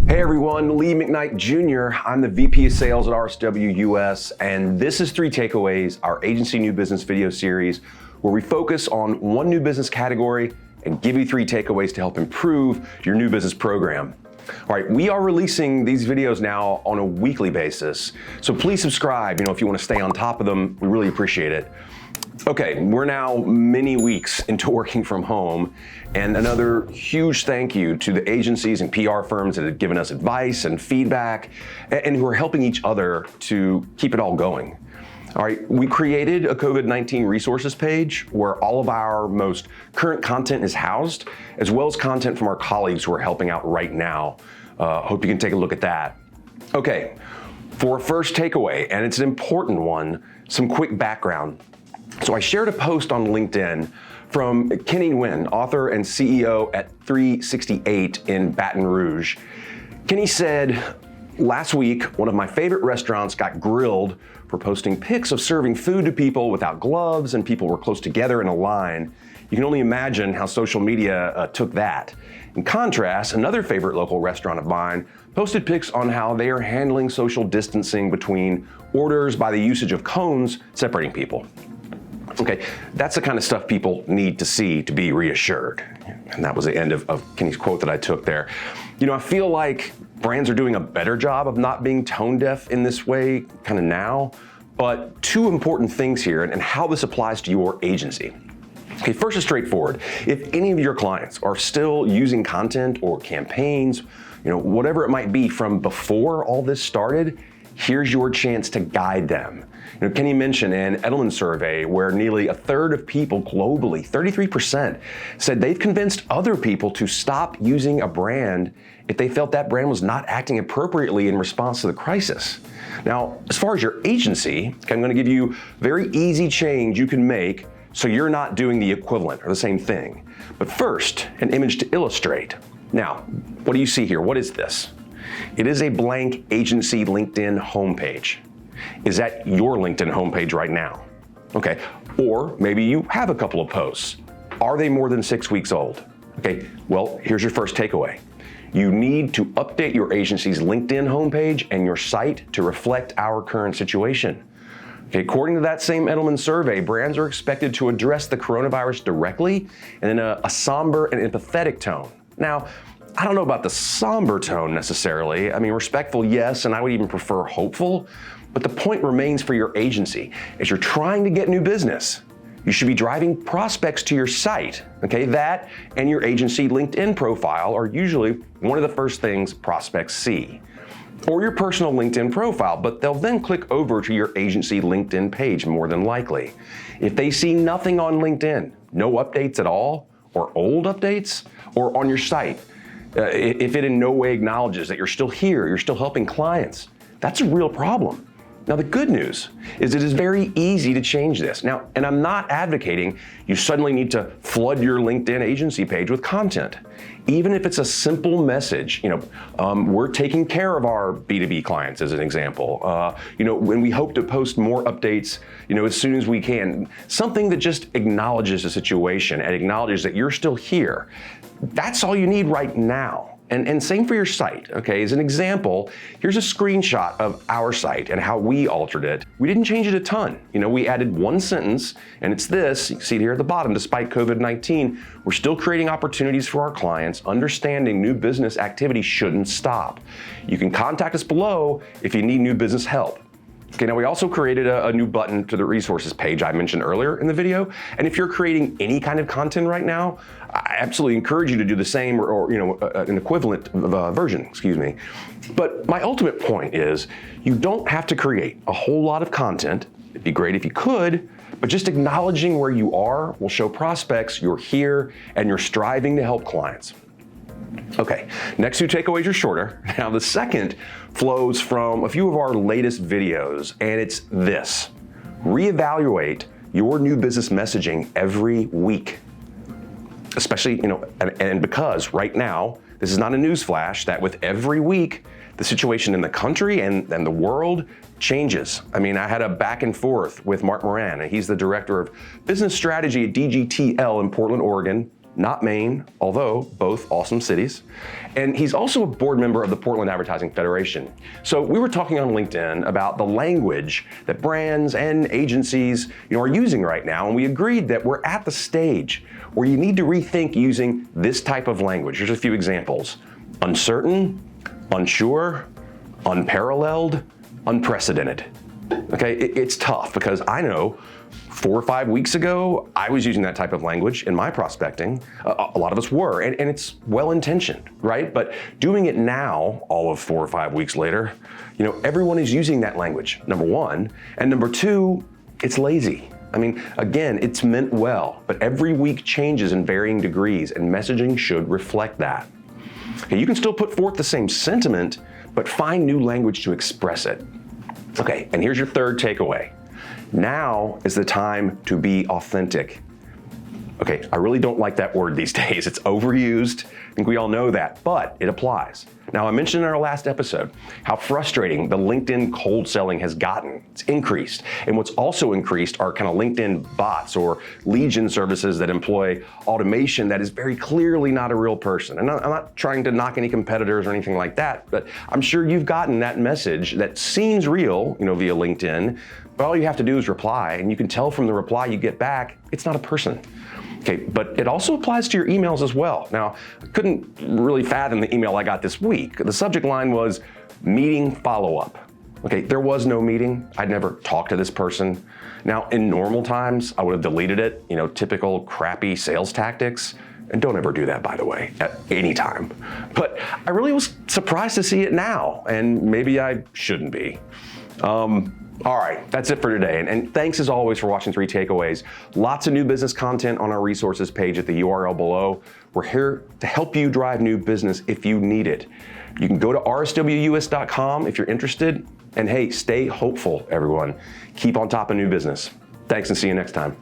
Hey everyone, Lee McKnight Jr. I'm the VP of Sales at RSWUS, and this is 3 Takeaways, our agency new business video series, where we focus on one new business category and give you 3 takeaways to help improve your new business program. All right, we are releasing these videos now on a weekly basis, so please subscribe, if you want to stay on top of them. We really appreciate it. Okay, we're now many weeks into working from home, and another huge thank you to the agencies and PR firms that have given us advice and feedback and who are helping each other to keep it all going. All right, we created a COVID-19 resources page where all of our most current content is housed, as well as content from our colleagues who are helping out right now. Hope you can take a look at that. Okay, for a first takeaway, and it's an important one, some quick background. So I shared a post on LinkedIn from Kenny Nguyen, author and CEO at 368 in Baton Rouge. Kenny said, last week, one of my favorite restaurants got grilled for posting pics of serving food to people without gloves, and people were close together in a line. You can only imagine how social media took that. In contrast, another favorite local restaurant of mine posted pics on how they are handling social distancing between orders by the usage of cones separating people. Okay, that's the kind of stuff people need to see to be reassured. And that was the end of Kenny's quote that I took there. I feel like brands are doing a better job of not being tone deaf in this way kind of now, but 2 important things here and how this applies to your agency. Okay, first is straightforward. If any of your clients are still using content or campaigns, whatever it might be from before all this started, here's your chance to guide them. Kenny mentioned an Edelman survey where nearly a third of people globally, 33%, said they've convinced other people to stop using a brand if they felt that brand was not acting appropriately in response to the crisis. Now, as far as your agency, I'm going to give you a very easy change you can make so you're not doing the equivalent or the same thing. But first, an image to illustrate. Now, what do you see here? What is this? It is a blank agency LinkedIn homepage. Is that your LinkedIn homepage right now? Okay, or maybe you have a couple of posts. Are they more than 6 weeks old? Okay, well, here's your first takeaway. You need to update your agency's LinkedIn homepage and your site to reflect our current situation. Okay, according to that same Edelman survey, brands are expected to address the coronavirus directly and in a somber and empathetic tone. Now, I don't know about the somber tone necessarily. Respectful, yes, and I would even prefer hopeful. But the point remains for your agency. As you're trying to get new business, you should be driving prospects to your site. Okay, that and your agency LinkedIn profile are usually one of the first things prospects see. Or your personal LinkedIn profile, but they'll then click over to your agency LinkedIn page more than likely. If they see nothing on LinkedIn, no updates at all, or old updates, or on your site, if it in no way acknowledges that you're still here, you're still helping clients, that's a real problem. Now, the good news is it is very easy to change this. Now, and I'm not advocating you suddenly need to flood your LinkedIn agency page with content. Even if it's a simple message, we're taking care of our B2B clients as an example. When we hope to post more updates, as soon as we can. Something that just acknowledges the situation and acknowledges that you're still here. That's all you need right now. And same for your site, okay? As an example, here's a screenshot of our site and how we altered it. We didn't change it a ton. We added 1 sentence, and it's this. You can see it here at the bottom. Despite COVID-19, we're still creating opportunities for our clients. Understanding new business activity shouldn't stop. You can contact us below if you need new business help. Okay, now we also created a new button to the resources page I mentioned earlier in the video. And if you're creating any kind of content right now, I absolutely encourage you to do the same or an equivalent version, But my ultimate point is you don't have to create a whole lot of content. It'd be great if you could, but just acknowledging where you are will show prospects you're here and you're striving to help clients. Okay, next 2 takeaways are shorter. Now the second flows from a few of our latest videos, and it's this. Reevaluate your new business messaging every week. Especially, and because right now, this is not a news flash, that with every week, the situation in the country and the world changes. I had a back and forth with Mark Moran, and he's the director of business strategy at DGTL in Portland, Oregon. not Maine, although both awesome cities. And he's also a board member of the Portland Advertising Federation. So we were talking on LinkedIn about the language that brands and agencies are using right now, and we agreed that we're at the stage where you need to rethink using this type of language. Here's a few examples: uncertain, unsure, unparalleled, unprecedented. Okay, it's tough because I know 4 or 5 weeks ago, I was using that type of language in my prospecting. A lot of us were, and it's well-intentioned, right? But doing it now, all of 4 or 5 weeks later, everyone is using that language, number one. And number two, it's lazy. I mean, again, it's meant well, but every week changes in varying degrees, and messaging should reflect that. Okay, you can still put forth the same sentiment, but find new language to express it. Okay, and here's your third takeaway. Now is the time to be authentic. Okay, I really don't like that word these days. It's overused. I think we all know that, but it applies. Now, I mentioned in our last episode how frustrating the LinkedIn cold selling has gotten. It's increased. And what's also increased are kind of LinkedIn bots or legion services that employ automation that is very clearly not a real person. And I'm not trying to knock any competitors or anything like that, but I'm sure you've gotten that message that seems real, via LinkedIn, but all you have to do is reply, and you can tell from the reply you get back, it's not a person. Okay, but it also applies to your emails as well. Now, I couldn't really fathom the email I got this week. The subject line was meeting follow-up. Okay, there was no meeting. I'd never talked to this person. Now, in normal times, I would have deleted it, typical crappy sales tactics. And don't ever do that, by the way, at any time. But I really was surprised to see it now, and maybe I shouldn't be. All right, that's it for today. And thanks as always for watching 3 Takeaways. Lots of new business content on our resources page at the URL below. We're here to help you drive new business if you need it. You can go to RSWUS.com if you're interested. And hey, stay hopeful, everyone. Keep on top of new business. Thanks, and see you next time.